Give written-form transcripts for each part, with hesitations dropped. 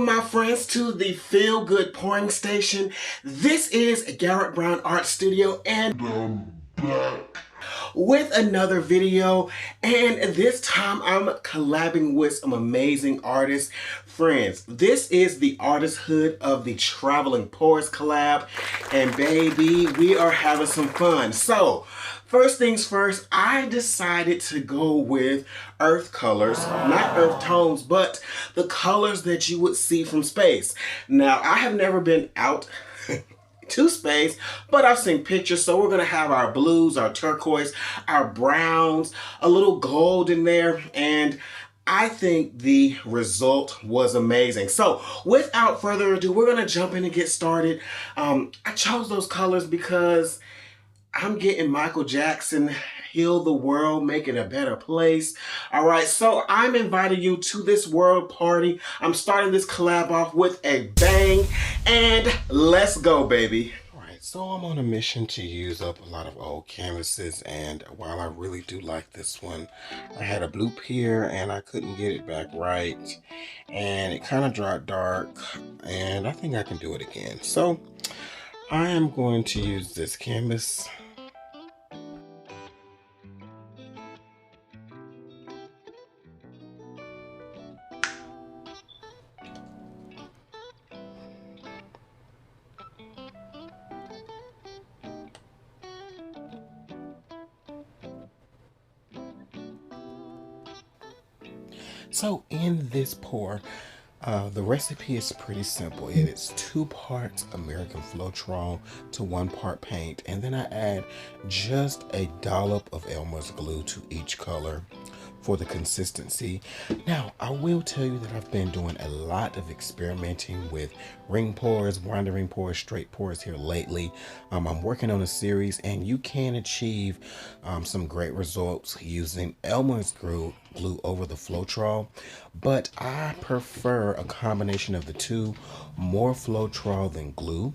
my friends, to the Feel Good Pouring Station. This is Garrick Brown Art Studio, and I'm back with another video, and this time I'm collabing with some amazing artists. Friends, this is the Artisthood of the Traveling Poets collab, and baby, we are having some fun. So, first things first, I decided to go with earth colors, not earth tones, but the colors that you would see from space. Now, I have never been out to space, but I've seen pictures, so we're gonna have our blues, our turquoise, our browns, a little gold in there, and I think the result was amazing. So without further ado, we're gonna jump in and get started. I chose those colors because I'm getting Michael Jackson, heal the world, make it a better place. All right, so I'm inviting you to this world party. I'm starting this collab off with a bang, and let's go, baby. All right, so I'm on a mission to use up a lot of old canvases, and while I really do like this one, I had a bloop here and I couldn't get it back right, and it kind of dried dark, and I think I can do it again. So I am going to use this canvas. So in this pour, the recipe is pretty simple. It is 2 parts American Floetrol to 1 part paint, and then I add just a dollop of Elmer's glue to each color for the consistency. Now, I will tell you that I've been doing a lot of experimenting with ring pours, winding ring pours, straight pours here lately. I'm working on a series, and you can achieve some great results using Elmer's glue over the Floetrol, but I prefer a combination of the two, more Floetrol than glue.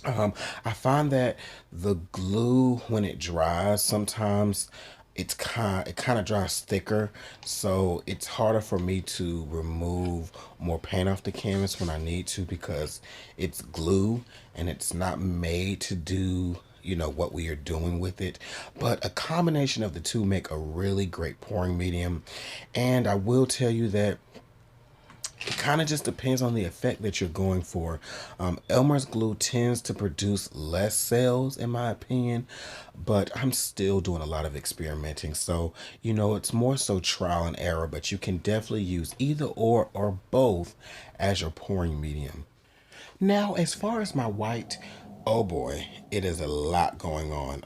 I find that the glue, when it dries, sometimes it kind of dries thicker, so it's harder for me to remove more paint off the canvas when I need to, because it's glue and it's not made to do, you know, what we are doing with it. But a combination of the two make a really great pouring medium, and I will tell you that it kind of just depends on the effect that you're going for. Elmer's glue tends to produce less cells, in my opinion, but I'm still doing a lot of experimenting. So, you know, it's more so trial and error, but you can definitely use either or both as your pouring medium. Now, as far as my white, oh boy, it is a lot going on.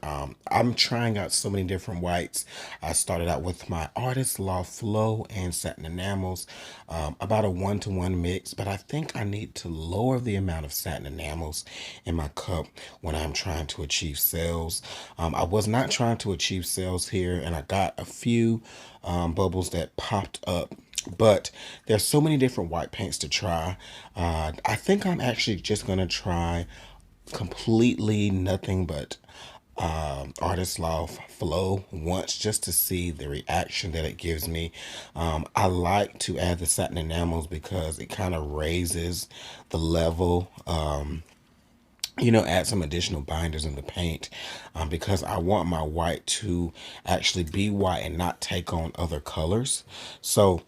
I'm trying out so many different whites. I started out with my Artist Loft Flow and Satin Enamels, about a 1-to-1 mix, but I think I need to lower the amount of satin enamels in my cup when I'm trying to achieve cells. I was not trying to achieve cells here, and I got a few bubbles that popped up. But there's so many different white paints to try. I think I'm actually just going to try completely nothing but Artist Loft Flow once, just to see the reaction that it gives me. I like to add the satin enamels because it kind of raises the level, you know, add some additional binders in the paint, because I want my white to actually be white and not take on other colors. So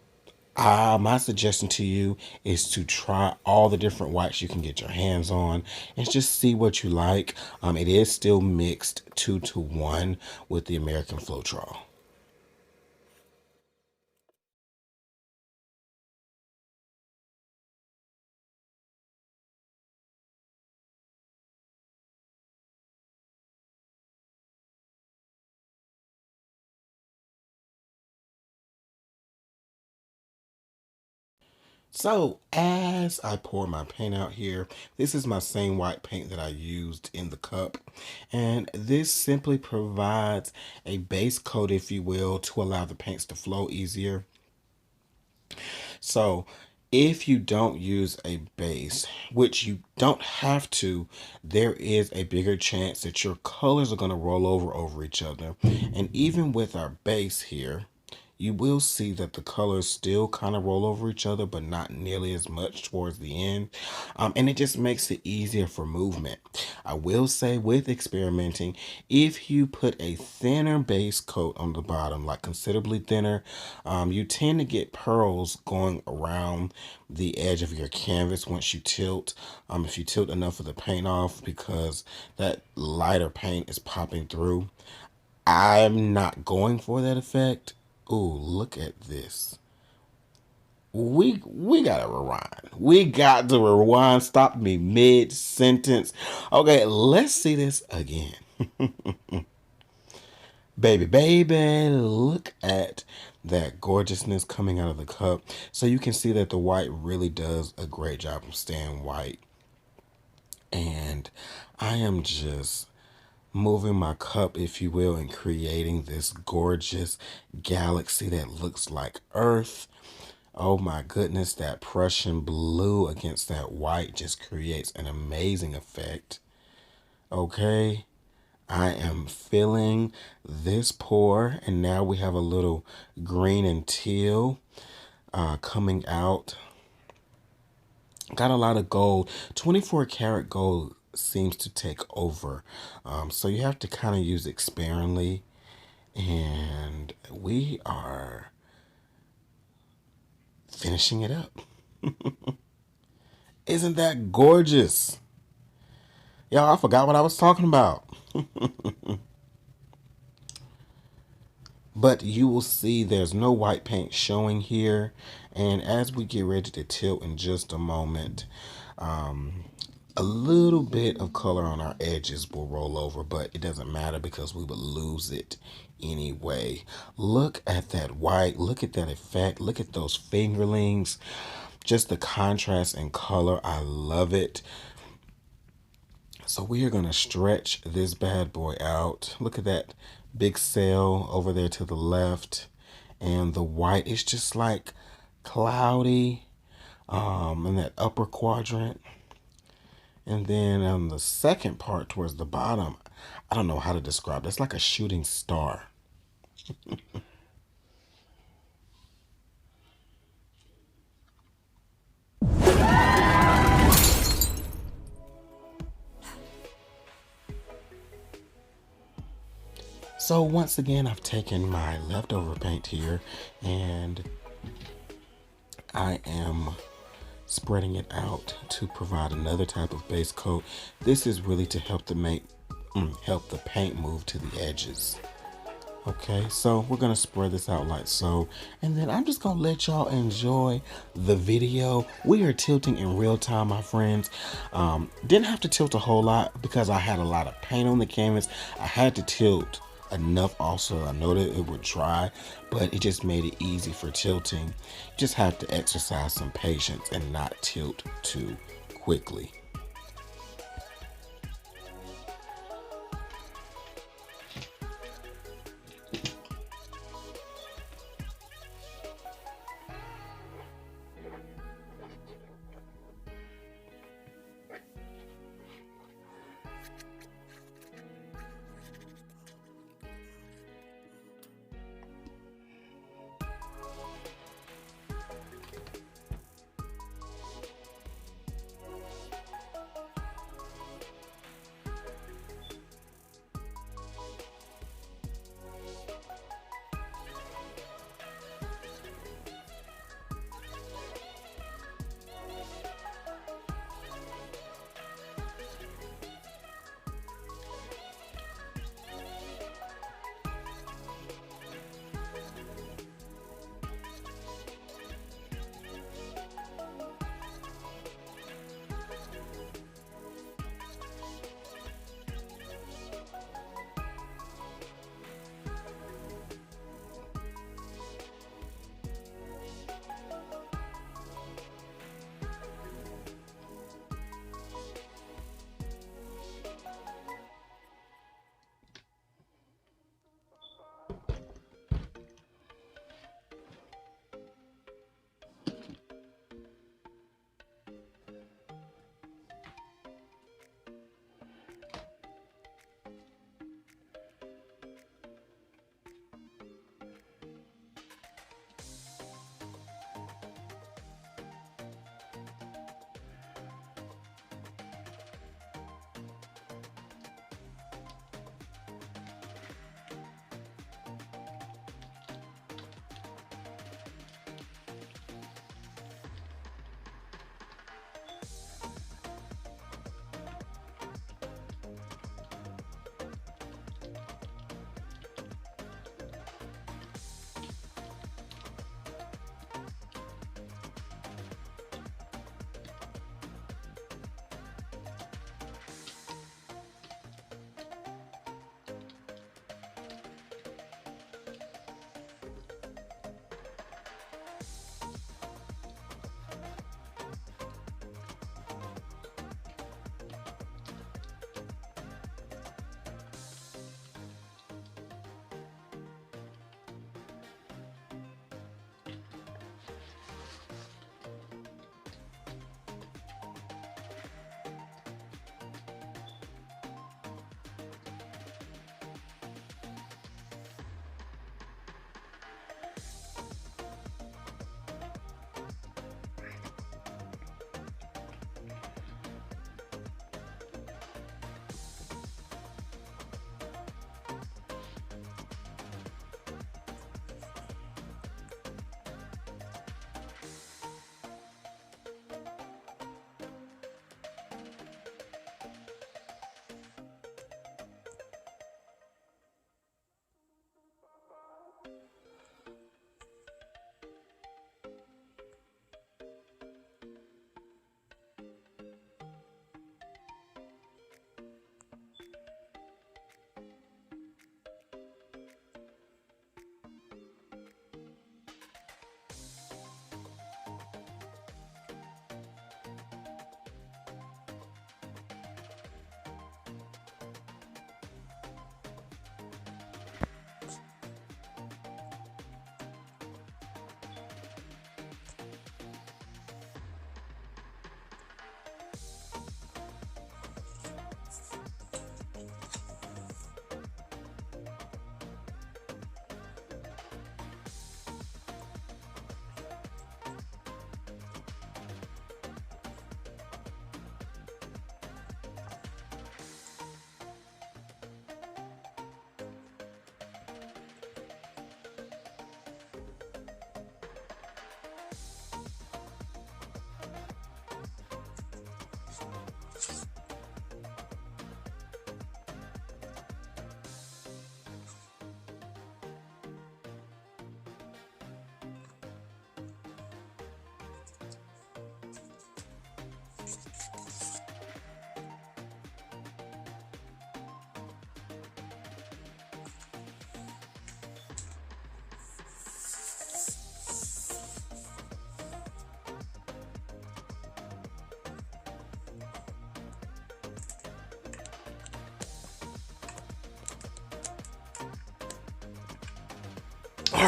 my suggestion to you is to try all the different whites you can get your hands on and just see what you like. It is still mixed 2-to-1 with the American Floetrol. So as I pour my paint out here, this is my same white paint that I used in the cup, and this simply provides a base coat, if you will, to allow the paints to flow easier. So if you don't use a base, which you don't have to, there is a bigger chance that your colors are going to roll over each other. And even with our base here, you will see that the colors still kind of roll over each other, but not nearly as much towards the end. And it just makes it easier for movement. I will say with experimenting, if you put a thinner base coat on the bottom, like considerably thinner, you tend to get pearls going around the edge of your canvas once you tilt. If you tilt enough of the paint off, because that lighter paint is popping through. I'm not going for that effect. Ooh, look at this. We gotta rewind. We got to rewind. Stop me mid sentence. Okay, let's see this again. Baby, look at that gorgeousness coming out of the cup. So you can see that the white really does a great job of staying white. And I am just moving my cup, if you will, and creating this gorgeous galaxy that looks like Earth. Oh my goodness, that Prussian blue against that white just creates an amazing effect. Okay, I am filling this pour, and now we have a little green and teal coming out. Got a lot of gold. 24 karat gold seems to take over. So you have to kind of use it sparingly. And we are finishing it up. Isn't that gorgeous? Y'all, I forgot what I was talking about. But you will see there's no white paint showing here. And as we get ready to tilt in just a moment, a little bit of color on our edges will roll over, but it doesn't matter because we would lose it anyway. Look at that white. Look at that effect. Look at those fingerlings. Just the contrast in color. I love it. So we are going to stretch this bad boy out. Look at that big sail over there to the left. And the white is just like cloudy in that upper quadrant. And then on the second part towards the bottom, I don't know how to describe it. It's like a shooting star. So once again, I've taken my leftover paint here and I am spreading it out to provide another type of base coat. This is really to help help the paint move to the edges. Okay, so we're gonna spread this out like so, and then I'm just gonna let y'all enjoy the video. We are tilting in real time, my friends. Didn't have to tilt a whole lot because I had a lot of paint on the canvas. I had to tilt enough also. I know that it would dry, but it just made it easy for tilting. You just have to exercise some patience and not tilt too quickly.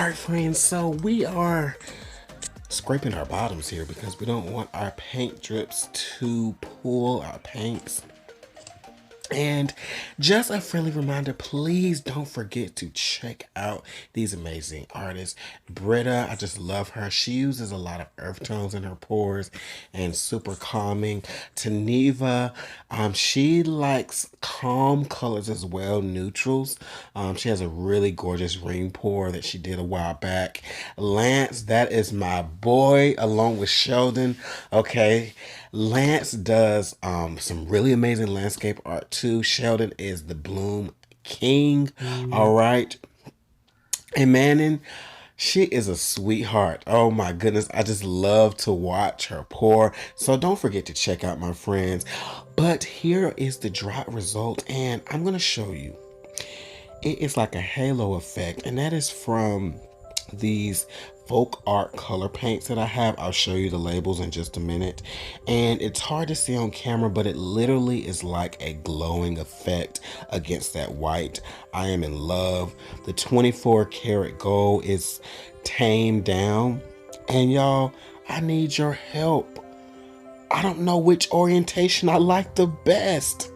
right, friends, so we are scraping our bottoms here because we don't want our paint drips to pull our paints. And just a friendly reminder, please don't forget to check out these amazing artists. Britta, I just love her. She uses a lot of earth tones in her pours and super calming. Taneva, she likes calm colors as well, neutrals. She has a really gorgeous ring pour that she did a while back. Lance, that is my boy, along with Sheldon. Okay, Lance does some really amazing landscape art too. Sheldon is the bloom king. All right. And Manon, she is a sweetheart. Oh my goodness. I just love to watch her pour. So don't forget to check out my friends. But here is the drop result, and I'm going to show you. It is like a halo effect, and that is from these folk art color paints that I have. I'll show you the labels in just a minute. And it's hard to see on camera, but it literally is like a glowing effect against that white. I am in love. The 24 karat gold is tamed down. And y'all, I need your help. I don't know which orientation I like the best.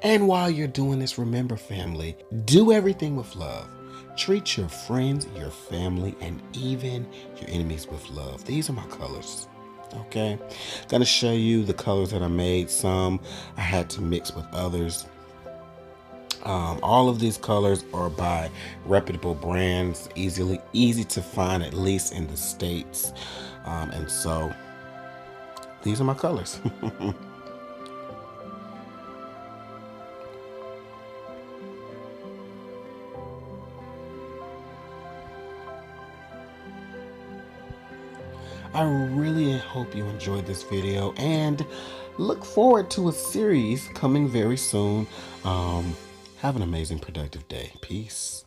And while you're doing this, remember, family, do everything with love. Treat your friends, your family, and even your enemies with love. These are my colors. Okay, gonna show you the colors that I made. Some I had to mix with others. All of these colors are by reputable brands, easy to find, at least in the States. And so these are my colors. I really hope you enjoyed this video and look forward to a series coming very soon. Have an amazing, productive day. Peace.